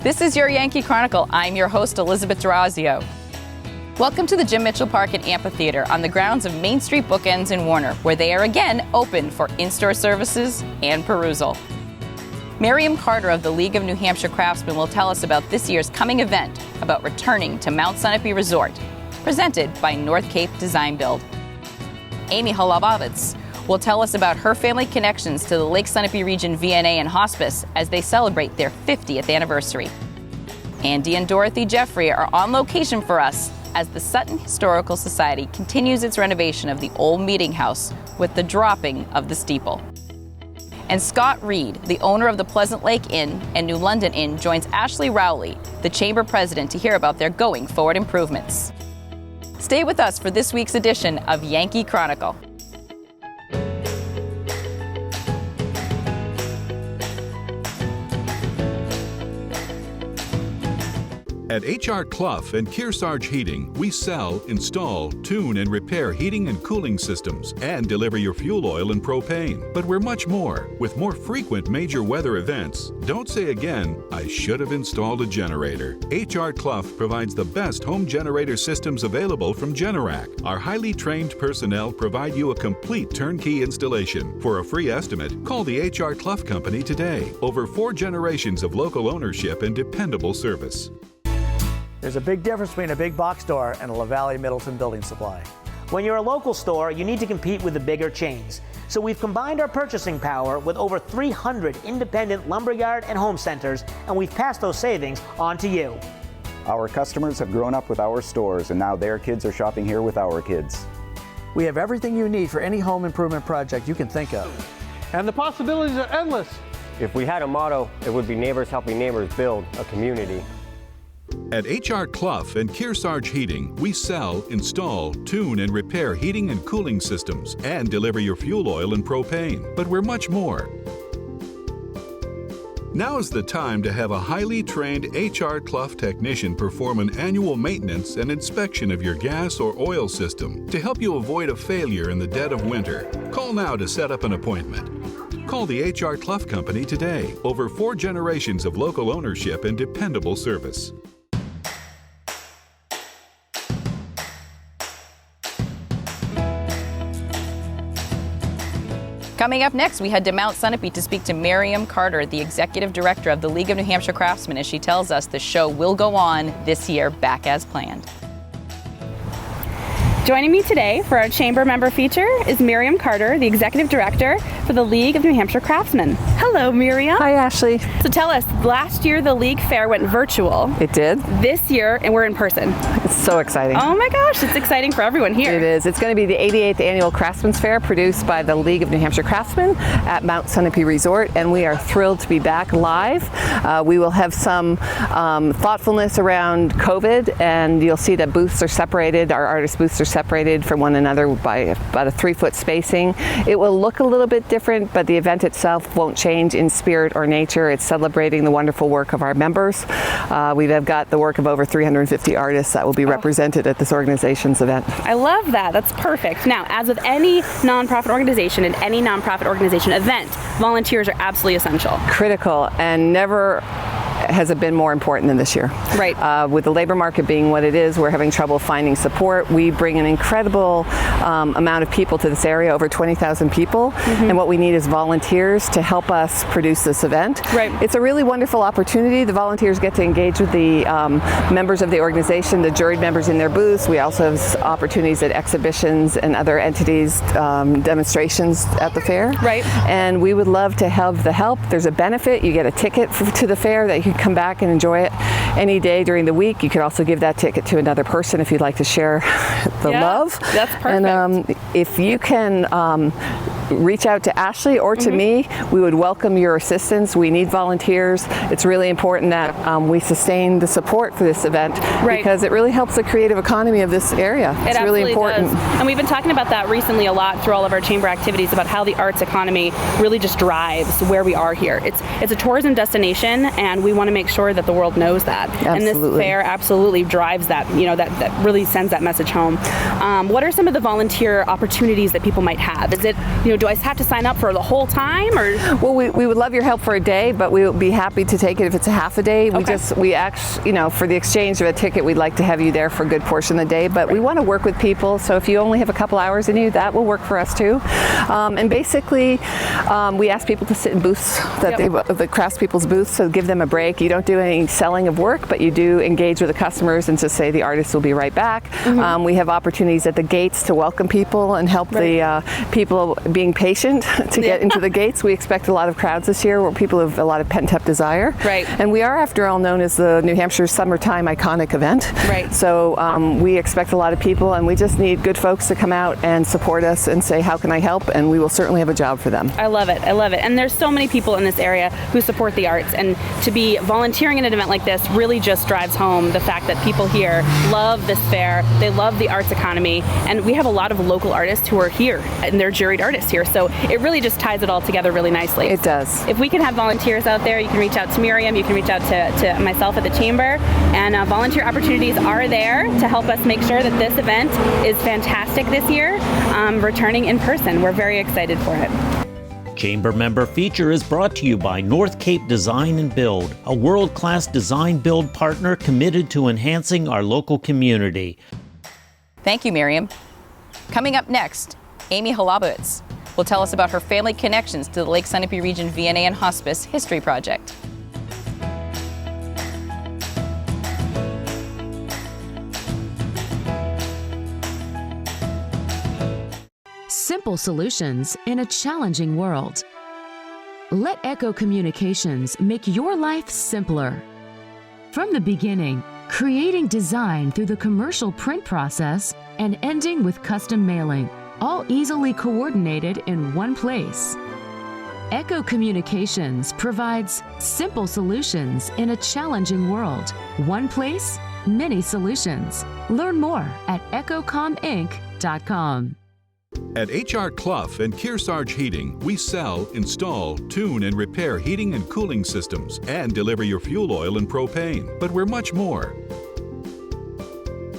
This is your Yankee Chronicle. I'm your host, Elizabeth D'Orazio. Welcome to the Jim Mitchell Park and Amphitheatre on the grounds of MainStreet BookEnds in Warner, where they are again open for in-store services and perusal. Mariam Carter of the League of New Hampshire Craftsmen will tell us about this year's coming event about returning to Mount Sunapee Resort, presented by NorthCape Design Build. Amy Holobwicz will tell us about her family connections to the Lake Sunapee Region VNA and Hospice as they celebrate their 50th anniversary. Andy and Dorothy Jeffery are on location for us as the Sutton Historical Society continues its renovation of the old meeting house with the dropping of the steeple. And Scott Reed, the owner of the Pleasant Lake Inn and New London Inn, joins Ashlee Rowley, the Chamber President, to hear about their going forward improvements. Stay with us for this week's edition of Yankee Chronicle. At H.R. Clough and Kearsarge Heating, we sell, install, tune, and repair heating and cooling systems and deliver your fuel oil and propane. But we're much more. With more frequent major weather events, don't say again, I should have installed a generator. H.R. Clough provides the best home generator systems available from Generac. Our highly trained personnel provide you a complete turnkey installation. For a free estimate, call the H.R. Clough Company today. Over 4 generations of local ownership and dependable service. There's a big difference between a big box store and a LaValle Middleton building supply. When you're a local store, you need to compete with the bigger chains. So we've combined our purchasing power with over 300 independent lumberyard and home centers, and we've passed those savings on to you. Our customers have grown up with our stores, and now their kids are shopping here with our kids. We have everything you need for any home improvement project you can think of. And the possibilities are endless. If we had a motto, it would be neighbors helping neighbors build a community. At H.R. Clough and Kearsarge Heating, we sell, install, tune, and repair heating and cooling systems and deliver your fuel oil and propane. But we're much more. Now is the time to have a highly trained H.R. Clough technician perform an annual maintenance and inspection of your gas or oil system to help you avoid a failure in the dead of winter. Call now to set up an appointment. Call the H.R. Clough Company today. Over 4 generations of local ownership and dependable service. Coming up next, we head to Mount Sunapee to speak to Mariam Carter, the Executive Director of the League of New Hampshire Craftsmen, as she tells us the show will go on this year back as planned. Joining me today for our Chamber member feature is Mariam Carter, the Executive Director for the League of New Hampshire Craftsmen. Hello, Miriam. Hi, Ashlee. So tell us, last year the League Fair went virtual. It did. This year, and we're in person. It's so exciting. Oh my gosh, it's exciting for everyone here. It is. It's going to be the 88th Annual Craftsman's Fair produced by the League of New Hampshire Craftsmen at Mount Sunapee Resort, and we are thrilled to be back live. We will have some thoughtfulness around COVID, and you'll see that booths are separated. Our artist booths are separated from one another by about a 3-foot spacing. It will look a little bit different, but the event itself won't change in spirit or nature. It's celebrating the wonderful work of our members. We've got the work of over 350 artists that will be represented at this organization's event. I love that. That's perfect. Now, as with any nonprofit organization and any nonprofit organization event, volunteers are absolutely essential. Critical, and never has it been more important than this year. Right. With the labor market being what it is, we're having trouble finding support. We bring an incredible amount of people to this area, over 20,000 people, and what we need is volunteers to help us produce this event. Right. It's a really wonderful opportunity. The volunteers get to engage with the members of the organization, the juried members in their booths. We also have opportunities at exhibitions and other entities, demonstrations at the fair. Right. And we would love to have the help. There's a benefit. You get a ticket to the fair that you can come back and enjoy it any day during the week. You could also give that ticket to another person if you'd like to share the love. That's perfect. And if you can reach out to Ashlee or to me, we would welcome your assistance. We need volunteers. It's really important that we sustain the support for this event because it really helps the creative economy of this area. It's really important. Does. And we've been talking about that recently a lot through all of our chamber activities about how the arts economy really just drives where we are here. It's a tourism destination, and we want to make sure that the world knows that. Absolutely. And this fair absolutely drives that, that really sends that message home. What are some of the volunteer opportunities that people might have? Is it, do I have to sign up for the whole time, or? Well, we would love your help for a day, but we would be happy to take it if it's a half a day. We actually, for the exchange of a ticket, we'd like to have you there for a good portion of the day, but we want to work with people, so if you only have a couple hours in you, that will work for us too. And basically, we ask people to sit in booths, the craftspeople's booths, so give them a break. You don't do any selling of work, but you do engage with the customers and just say the artist will be right back. We have opportunities at the gates to welcome people and help the people being patient to get into the gates. We expect a lot of crowds this year where people have a lot of pent-up desire. Right. And we are, after all, known as the New Hampshire summertime iconic event. Right. So we expect a lot of people, and we just need good folks to come out and support us and say, how can I help? And we will certainly have a job for them. I love it. I love it. And there's so many people in this area who support the arts, and to be volunteering in an event like this really just drives home the fact that people here love this fair. They love the arts economy, and we have a lot of local artists who are here, and they're juried artists here. So it really just ties it all together really nicely. It does. If we can have volunteers out there, you can reach out to Miriam, you can reach out to myself at the chamber, and volunteer opportunities are there to help us make sure that this event is fantastic this year, returning in person. We're very excited for it. Chamber Member Feature is brought to you by NorthCape Design Build, a world-class design build partner committed to enhancing our local community. Thank you, Miriam. Coming up next, Amy Holobwicz will tell us about her family connections to the Lake Sunapee Region VNA and Hospice History Project. Simple solutions in a challenging world. Let Echo Communications make your life simpler. From the beginning, creating design through the commercial print process and ending with custom mailing, all easily coordinated in one place. Echo Communications provides simple solutions in a challenging world. One place, many solutions. Learn more at echocominc.com. At H.R. Clough and Kearsarge Heating, we sell, install, tune, and repair heating and cooling systems and deliver your fuel oil and propane. But we're much more.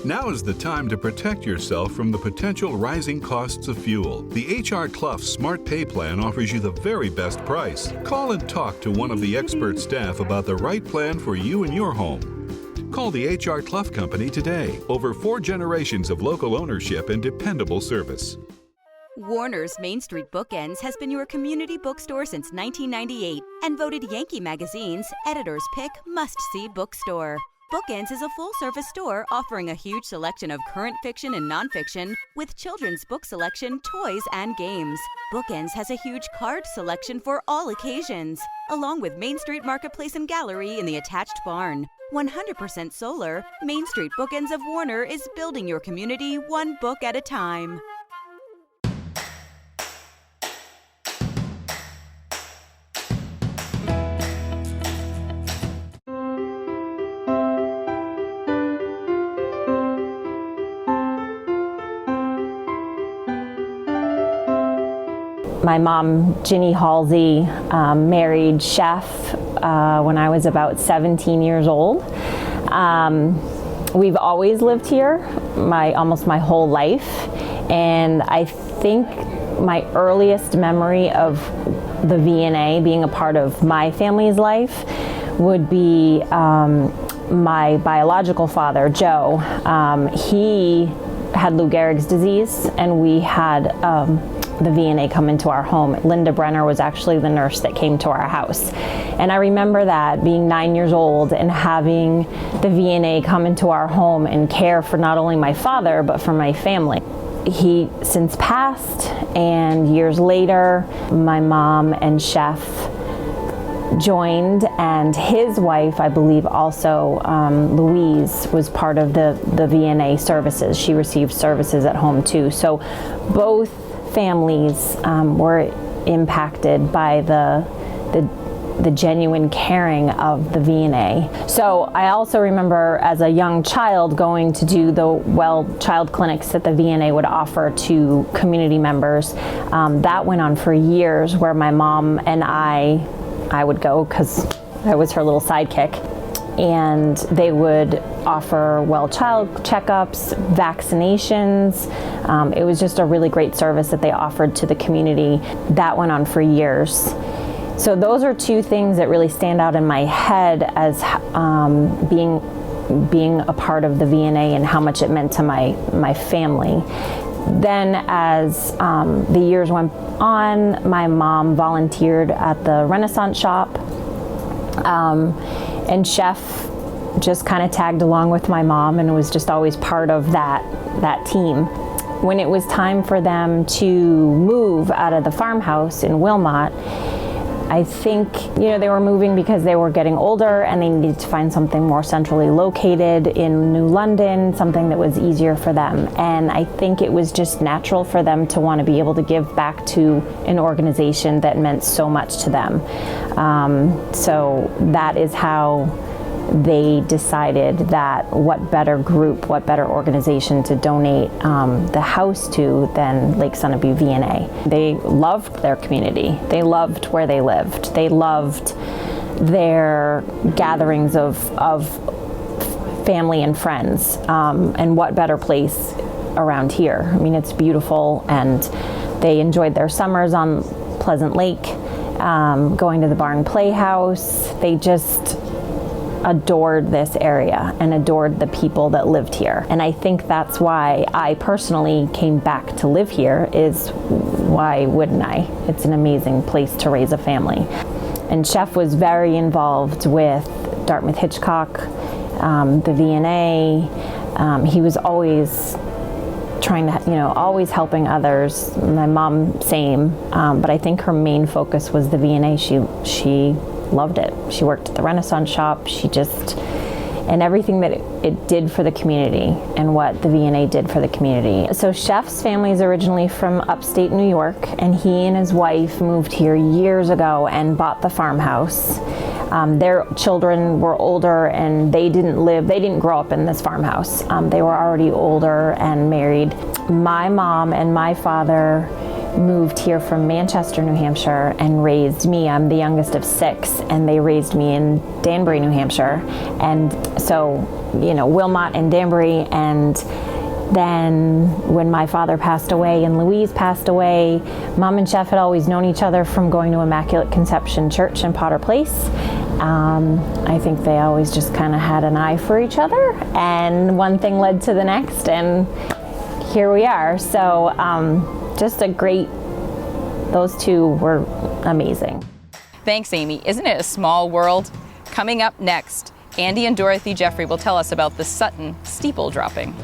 Now is the time to protect yourself from the potential rising costs of fuel. The H.R. Clough Smart Pay Plan offers you the very best price. Call and talk to one of the expert staff about the right plan for you and your home. Call the H.R. Clough Company today. Over 4 generations of local ownership and dependable service. Warner's MainStreet BookEnds has been your community bookstore since 1998 and voted Yankee Magazine's Editor's Pick Must-See Bookstore. BookEnds is a full-service store offering a huge selection of current fiction and nonfiction with children's book selection, toys, and games. BookEnds has a huge card selection for all occasions, along with Main Street Marketplace and Gallery in the attached barn. 100% solar, Main Street BookEnds of Warner is building your community one book at a time. My mom, Ginny Halsey, married Chef when I was about 17 years old. We've always lived here almost my whole life, and I think my earliest memory of the VNA being a part of my family's life would be my biological father, Joe. He had Lou Gehrig's disease, and we had the VNA come into our home. Linda Brenner was actually the nurse that came to our house. And I remember that, being 9 years old and having the VNA come into our home and care for not only my father, but for my family. He since passed, and years later, my mom and Chef joined, and his wife, I believe also, Louise, was part of the VNA services. She received services at home too. So both families were impacted by the genuine caring of the VNA. So I also remember as a young child going to do the child clinics that the VNA would offer to community members. That went on for years, where my mom and I would go because I was her little sidekick, and they would offer well child checkups, vaccinations. It was just a really great service that they offered to the community. That went on for years. So those are two things that really stand out in my head as being a part of the V&A and how much it meant to my family. Then as the years went on, my mom volunteered at the Renaissance shop, and Chef just kind of tagged along with my mom and was just always part of that team. When it was time for them to move out of the farmhouse in Wilmot, I think, they were moving because they were getting older and they needed to find something more centrally located in New London, something that was easier for them. And I think it was just natural for them to want to be able to give back to an organization that meant so much to them. So that is how they decided that what better group, what better organization to donate the house to than Lake Sunapee V&A. They loved their community. They loved where they lived. They loved their gatherings of family and friends. And what better place around here? I mean, it's beautiful, and they enjoyed their summers on Pleasant Lake, going to the Barn Playhouse. They just adored this area and adored the people that lived here. And I think that's why I personally came back to live here, is why wouldn't I? It's an amazing place to raise a family. And Chef was very involved with Dartmouth Hitchcock, the V&A. He was always trying to, always helping others. My mom, same, but I think her main focus was the V&A. She loved it. She worked at the Renaissance shop. And everything that it did for the community and what the V&A did for the community. So Chef's family is originally from upstate New York, and he and his wife moved here years ago and bought the farmhouse. Their children were older and they didn't grow up in this farmhouse. They were already older and married. My mom and my father moved here from Manchester, New Hampshire, and raised me. I'm the youngest of 6, and they raised me in Danbury, New Hampshire. And so, Wilmot and Danbury. And then when my father passed away and Louise passed away, Mom and Chef had always known each other from going to Immaculate Conception Church in Potter Place. I think they always just kind of had an eye for each other, and one thing led to the next, and here we are. So just those two were amazing. Thanks, Amy. Isn't it a small world? Coming up next, Andy and Dorothy Jeffery will tell us about the Sutton steeple dropping.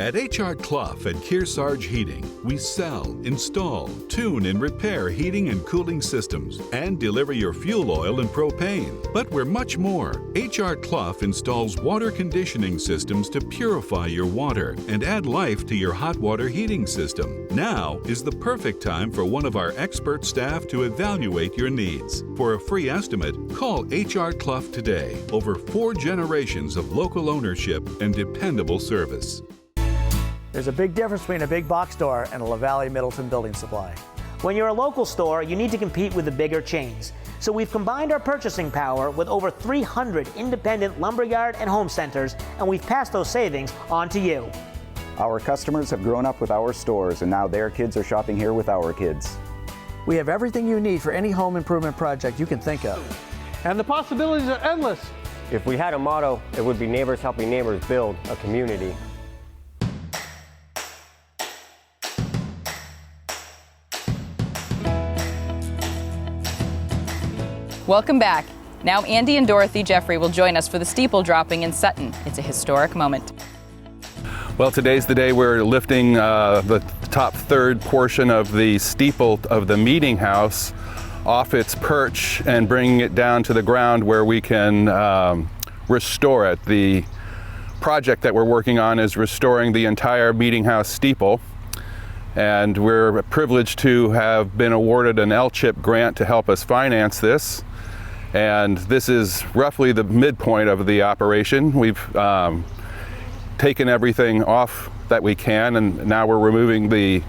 At H.R. Clough and Kearsarge Heating, we sell, install, tune, and repair heating and cooling systems and deliver your fuel oil and propane. But we're much more. H.R. Clough installs water conditioning systems to purify your water and add life to your hot water heating system. Now is the perfect time for one of our expert staff to evaluate your needs. For a free estimate, call H.R. Clough today. Over 4 generations of local ownership and dependable service. There's a big difference between a big box store and a LaValle Middleton building supply. When you're a local store, you need to compete with the bigger chains. So we've combined our purchasing power with over 300 independent lumberyard and home centers, and we've passed those savings on to you. Our customers have grown up with our stores, and now their kids are shopping here with our kids. We have everything you need for any home improvement project you can think of. And the possibilities are endless. If we had a motto, it would be neighbors helping neighbors build a community. Welcome back. Now Andy and Dorothy Jeffery will join us for the steeple dropping in Sutton. It's a historic moment. Well, today's the day we're lifting the top third portion of the steeple of the meeting house off its perch and bringing it down to the ground where we can restore it. The project that we're working on is restoring the entire meeting house steeple. And we're privileged to have been awarded an LCHIP grant to help us finance this. And this is roughly the midpoint of the operation. We've taken everything off that we can, and now we're removing the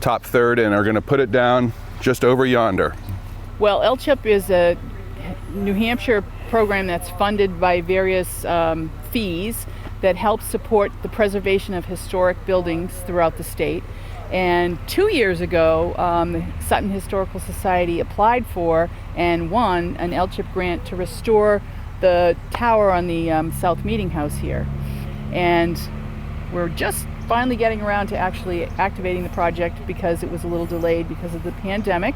top third and are going to put it down just over yonder. Well, LCHIP is a New Hampshire program that's funded by various fees that help support the preservation of historic buildings throughout the state. And 2 years ago, Sutton Historical Society applied for and won an LCHIP grant to restore the tower on the South Meeting House here. And we're just finally getting around to actually activating the project because it was a little delayed because of the pandemic.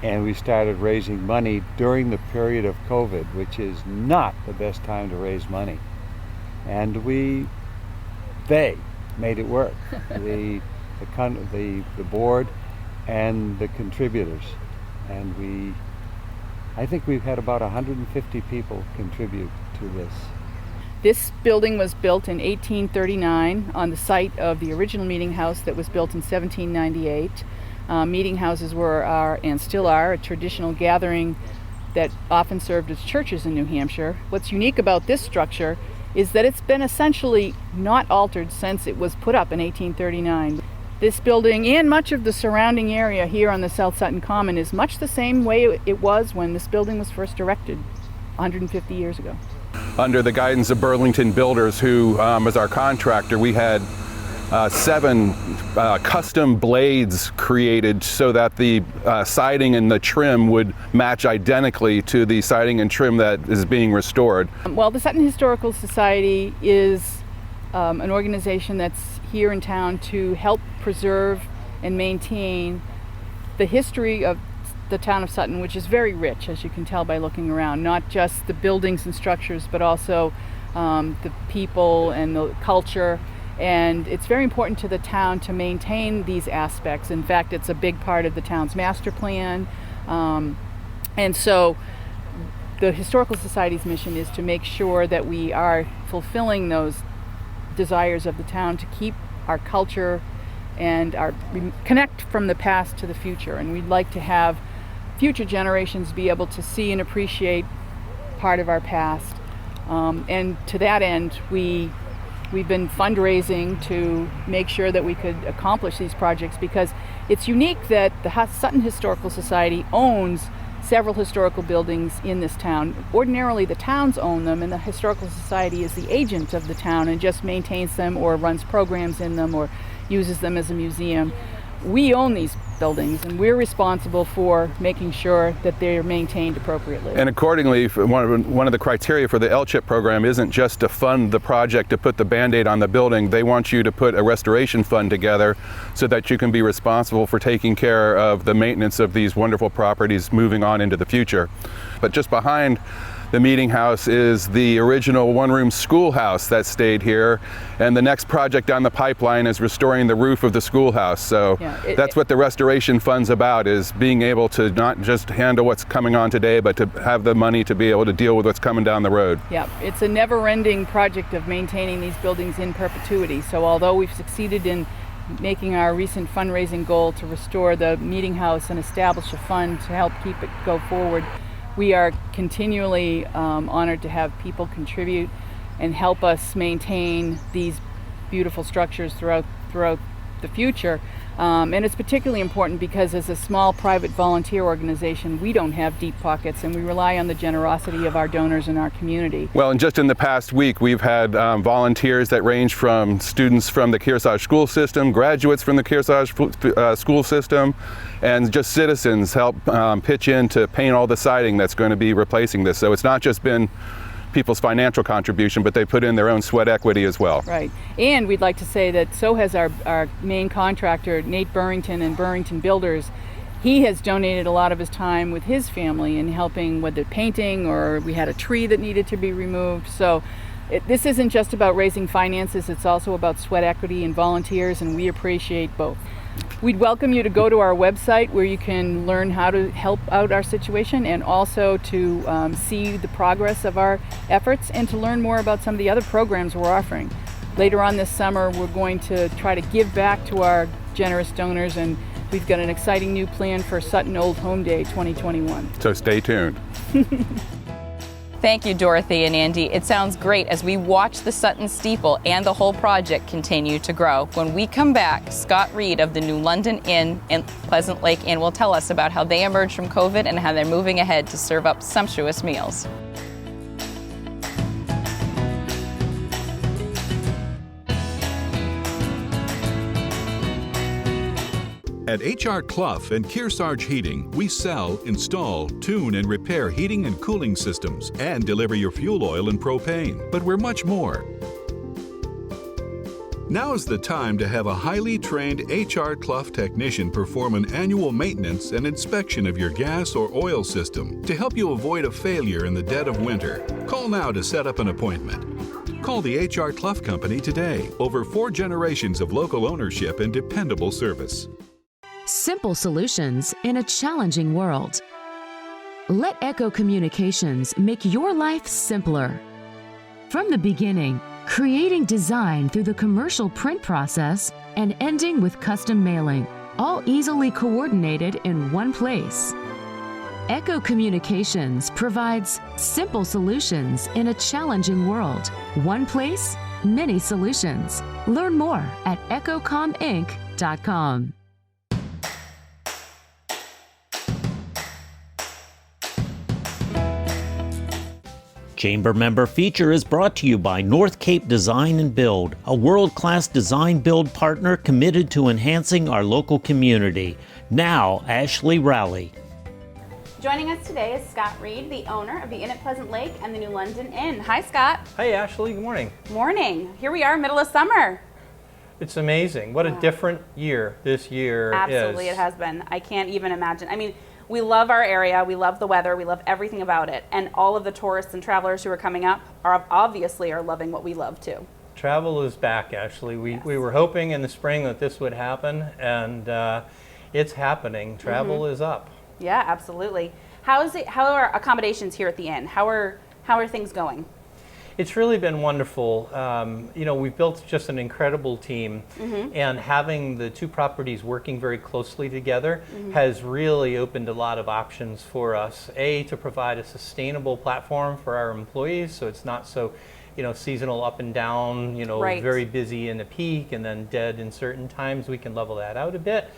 And we started raising money during the period of COVID, which is not the best time to raise money. And they made it work. The board and the contributors. And I think we've had about 150 people contribute to this. This building was built in 1839 on the site of the original meeting house that was built in 1798. Meeting houses were and still are a traditional gathering that often served as churches in New Hampshire. What's unique about this structure is that it's been essentially not altered since it was put up in 1839. This building and much of the surrounding area here on the South Sutton Common is much the same way it was when this building was first erected 150 years ago. Under the guidance of Burlington Builders, who was our contractor, we had 7 custom blades created so that the siding and the trim would match identically to the siding and trim that is being restored. Well, the Sutton Historical Society is an organization that's here in town to help preserve and maintain the history of the town of Sutton, which is very rich, as you can tell by looking around, not just the buildings and structures, but also the people and the culture. And it's very important to the town to maintain these aspects. In fact, it's a big part of the town's master plan. And so the Historical Society's mission is to make sure that we are fulfilling those desires of the town to keep our culture and connect from the past to the future. And we'd like to have future generations be able to see and appreciate part of our past. And to that end, we've been fundraising to make sure that we could accomplish these projects, because it's unique that the Sutton Historical Society owns several historical buildings in this town. Ordinarily, the towns own them, and the Historical Society is the agent of the town and just maintains them or runs programs in them or uses them as a museum. We own these buildings, and we're responsible for making sure that they're maintained appropriately. And accordingly, one of the criteria for the LCHIP program isn't just to fund the project to put the Band-Aid on the building. They want you to put a restoration fund together so that you can be responsible for taking care of the maintenance of these wonderful properties moving on into the future. But just behind the meeting house is the original one-room schoolhouse that stayed here, and the next project down the pipeline is restoring the roof of the schoolhouse. So that's what the restoration fund's about, is being able to not just handle what's coming on today, but to have the money to be able to deal with what's coming down the road. Yeah, it's a never-ending project of maintaining these buildings in perpetuity. So although we've succeeded in making our recent fundraising goal to restore the meeting house and establish a fund to help keep it go forward, we are continually honored to have people contribute and help us maintain these beautiful structures throughout the future. And it's particularly important because as a small private volunteer organization, we don't have deep pockets, and we rely on the generosity of our donors in our community. Well, and just in the past week, we've had volunteers that range from students from the Kearsarge school system, graduates from the Kearsarge school system, and just citizens help pitch in to paint all the siding that's going to be replacing this. So it's not just been people's financial contribution, but they put in their own sweat equity as well. Right. And we'd like to say that so has our main contractor, Nate Burrington and Burrington Builders. He has donated a lot of his time with his family in helping with the painting, or we had a tree that needed to be removed. So this isn't just about raising finances, it's also about sweat equity and volunteers, and we appreciate both. We'd welcome you to go to our website where you can learn how to help out our situation, and also to see the progress of our efforts and to learn more about some of the other programs we're offering. Later on this summer, we're going to try to give back to our generous donors, and we've got an exciting new plan for Sutton Old Home Day 2021. So stay tuned. Thank you, Dorothy and Andy. It sounds great as we watch the Sutton steeple and the whole project continue to grow. When we come back, Scott Reed of the New London Inn in Pleasant Lake Inn will tell us about how they emerged from COVID and how they're moving ahead to serve up sumptuous meals. At H.R. Clough and Kearsarge Heating, we sell, install, tune, and repair heating and cooling systems and deliver your fuel oil and propane. But we're much more. Now's the time to have a highly trained H.R. Clough technician perform an annual maintenance and inspection of your gas or oil system to help you avoid a failure in the dead of winter. Call now to set up an appointment. Call the H.R. Clough Company today. Over 4 generations of local ownership and dependable service. Simple solutions in a challenging world. Let Echo Communications make your life simpler. From the beginning, creating design through the commercial print process and ending with custom mailing, all easily coordinated in one place. Echo Communications provides simple solutions in a challenging world. One place, many solutions. Learn more at echocominc.com. Chamber Member Feature is brought to you by NorthCape Design Build, a world-class design build partner committed to enhancing our local community. Now, Ashlee Rowley. Joining us today is Scott Reed, the owner of the Inn at Pleasant Lake and the New London Inn. Hi, Scott. Hey, Ashlee. Good morning. Morning. Here we are, middle of summer. It's amazing. What a different year this year is. Absolutely, it has been. I can't even imagine. I mean, we love our area, we love the weather, we love everything about it, and all of the tourists and travelers who are coming up are obviously loving what we love too. Travel is back, Ashlee. We were hoping in the spring that this would happen, and it's happening. Travel is up. Yeah, absolutely. How are accommodations here at the inn? How are things going? It's really been wonderful. We've built just an incredible team, and having the 2 properties working very closely together has really opened a lot of options for us. To provide a sustainable platform for our employees, so it's not so, seasonal up and down, very busy in the peak and then dead in certain times. We can level that out a bit.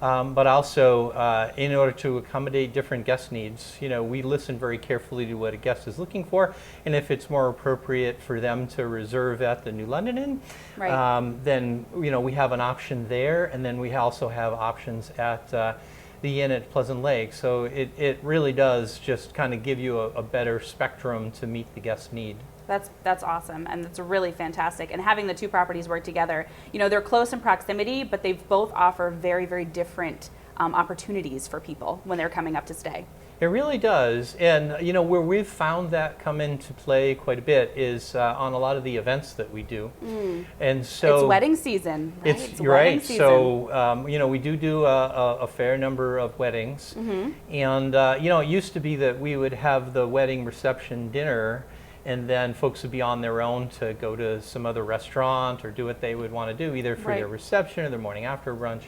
But also, in order to accommodate different guest needs, we listen very carefully to what a guest is looking for, and if it's more appropriate for them to reserve at the New London Inn, then we have an option there, and then we also have options at the Inn at Pleasant Lake. So it really does just kind of give you a better spectrum to meet the guest need. That's awesome, and it's really fantastic. And having the 2 properties work together, they're close in proximity, but they both offer very, very different opportunities for people when they're coming up to stay. It really does, and where we've found that come into play quite a bit is on a lot of the events that we do. And so it's wedding season, right? It's right. Season. So we do a fair number of weddings, and it used to be that we would have the wedding reception dinner, and then folks would be on their own to go to some other restaurant or do what they would want to do, either for their reception or their morning after brunch.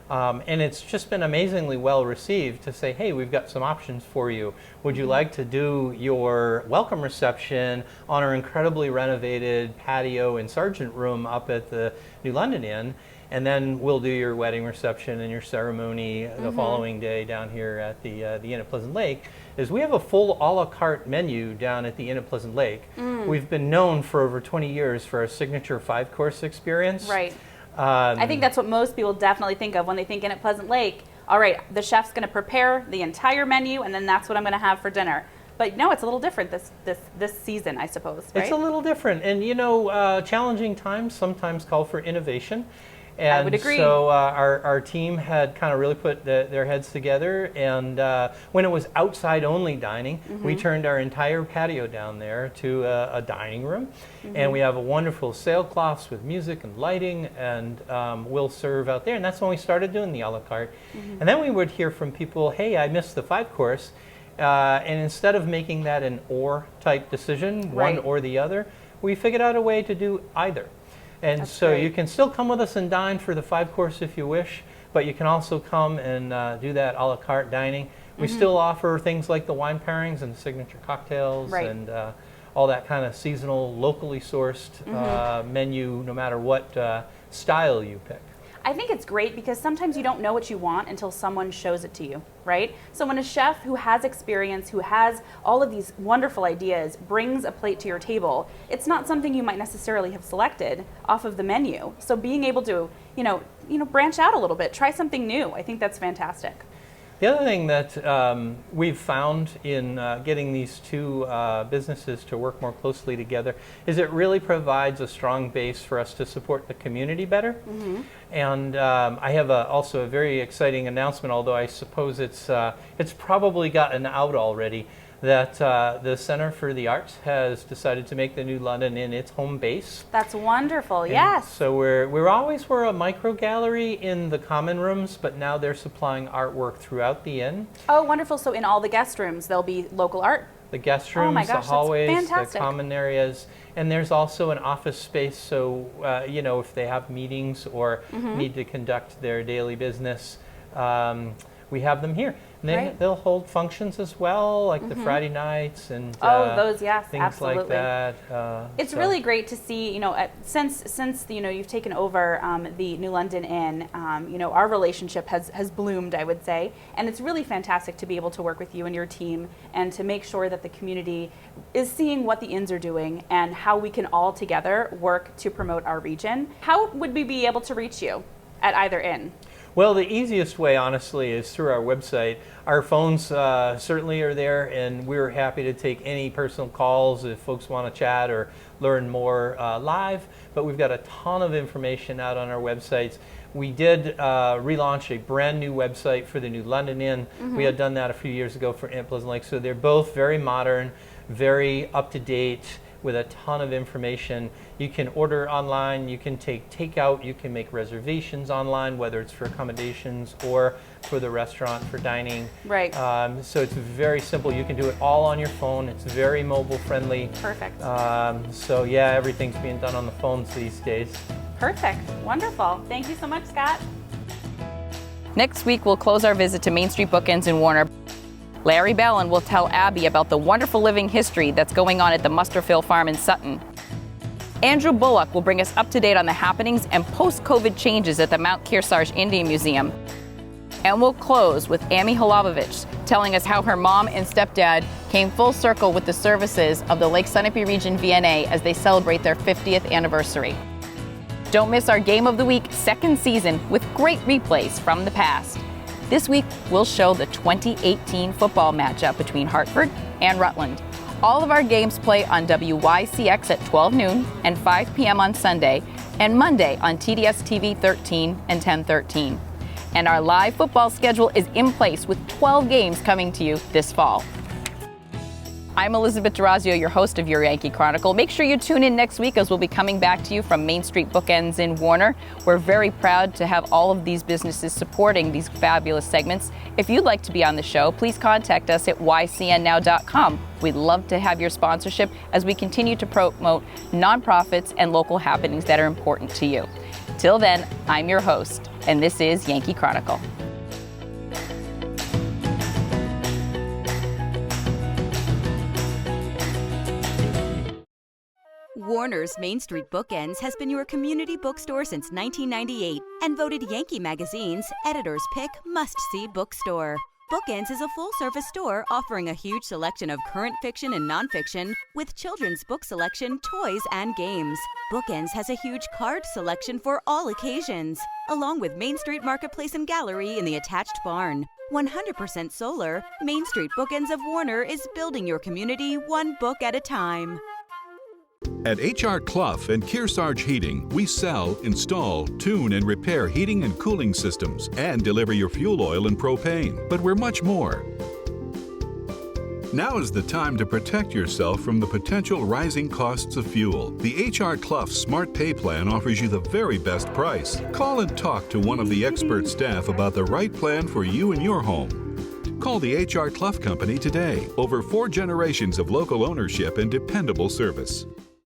And it's just been amazingly well received to say, hey, we've got some options for you. Would you like to do your welcome reception on our incredibly renovated patio and sergeant room up at the New London Inn? And then we'll do your wedding reception and your ceremony the following day down here at the Inn at Pleasant Lake. Is we have a full a la carte menu down at the Inn at Pleasant Lake. We've been known for over 20 years for our signature 5-course experience. Right. I think that's what most people definitely think of when they think Inn at Pleasant Lake. All right, the chef's going to prepare the entire menu, and then that's what I'm going to have for dinner. But no, it's a little different this season, I suppose. Right? It's a little different, and challenging times sometimes call for innovation. And I would agree. So our team had kind of really put their heads together, and when it was outside only dining, we turned our entire patio down there to a dining room, and we have a wonderful sailcloths with music and lighting, and we'll serve out there. And that's when we started doing the a la carte. And then we would hear from people, hey, I missed the 5-course, and instead of making that an or type decision, one or the other, we figured out a way to do either. And that's so great. You can still come with us and dine for the 5-course if you wish, but you can also come and do that a la carte dining. We still offer things like the wine pairings and the signature cocktails and all that kind of seasonal, locally sourced menu, no matter what style you pick. I think it's great because sometimes you don't know what you want until someone shows it to you, right? So when a chef who has experience, who has all of these wonderful ideas, brings a plate to your table, it's not something you might necessarily have selected off of the menu. So being able to, branch out a little bit, try something new, I think that's fantastic. The other thing that we've found in getting these two businesses to work more closely together is it really provides a strong base for us to support the community better. And I have also a very exciting announcement, although I suppose it's probably gotten out already, that the Center for the Arts has decided to make the New London Inn its home base. That's wonderful, And yes. So we always were a micro gallery in the common rooms, but now they're supplying artwork throughout the inn. Oh, wonderful. So in all the guest rooms, there'll be local art? The guest rooms, the hallways, the common areas, and there's also an office space, so if they have meetings or need to conduct their daily business, we have them here. And they'll hold functions as well, like the Friday nights and those, yes, things absolutely. like that. It's really great to see, since you've taken over the New London Inn, our relationship has bloomed, I would say, and it's really fantastic to be able to work with you and your team and to make sure that the community is seeing what the inns are doing and how we can all together work to promote our region. How would we be able to reach you at either inn? Well, the easiest way, honestly, is through our website. Our phones certainly are there, and we're happy to take any personal calls if folks want to chat or learn more live. But we've got a ton of information out on our websites. We did relaunch a brand new website for the New London Inn. We had done that a few years ago for Inn Pleasant Lake. So they're both very modern, very up-to-date, with a ton of information. You can order online, you can take takeout, you can make reservations online, whether it's for accommodations or for the restaurant for dining. Right. So it's very simple. You can do it all on your phone. It's very mobile friendly. Perfect. So yeah, everything's being done on the phones these days. Perfect. Wonderful. Thank you so much, Scott. Next week, we'll close our visit to MainStreet BookEnds in Warner. Larry Ballin will tell Abby about the wonderful living history that's going on at the Musterfill Farm in Sutton. Andrew Bullock will bring us up to date on the happenings and post-COVID changes at the Mount Kearsarge Indian Museum. And we'll close with Amy Holobwicz telling us how her mom and stepdad came full circle with the services of the Lake Sunapee Region VNA as they celebrate their 50th anniversary. Don't miss our Game of the Week second season with great replays from the past. This week, we'll show the 2018 football matchup between Hartford and Rutland. All of our games play on WYCX at 12 noon and 5 p.m. on Sunday, and Monday on TDS TV 13 and 1013. And our live football schedule is in place with 12 games coming to you this fall. I'm Elizabeth D'Orazio, your host of Your Yankee Chronicle. Make sure you tune in next week as we'll be coming back to you from MainStreet BookEnds in Warner. We're very proud to have all of these businesses supporting these fabulous segments. If you'd like to be on the show, please contact us at ycnnow.com. We'd love to have your sponsorship as we continue to promote nonprofits and local happenings that are important to you. Till then, I'm your host, and this is Yankee Chronicle. Warner's MainStreet BookEnds has been your community bookstore since 1998 and voted Yankee Magazine's Editor's Pick Must-See Bookstore. BookEnds is a full-service store offering a huge selection of current fiction and nonfiction with children's book selection, toys, and games. BookEnds has a huge card selection for all occasions, along with Main Street Marketplace and Gallery in the attached barn. 100% solar, MainStreet BookEnds of Warner is building your community one book at a time. At H.R. Clough and Kearsarge Heating, we sell, install, tune, and repair heating and cooling systems and deliver your fuel oil and propane. But we're much more. Now is the time to protect yourself from the potential rising costs of fuel. The H.R. Clough Smart Pay Plan offers you the very best price. Call and talk to one of the expert staff about the right plan for you and your home. Call the H.R. Clough Company today. Over 4 generations of local ownership and dependable service.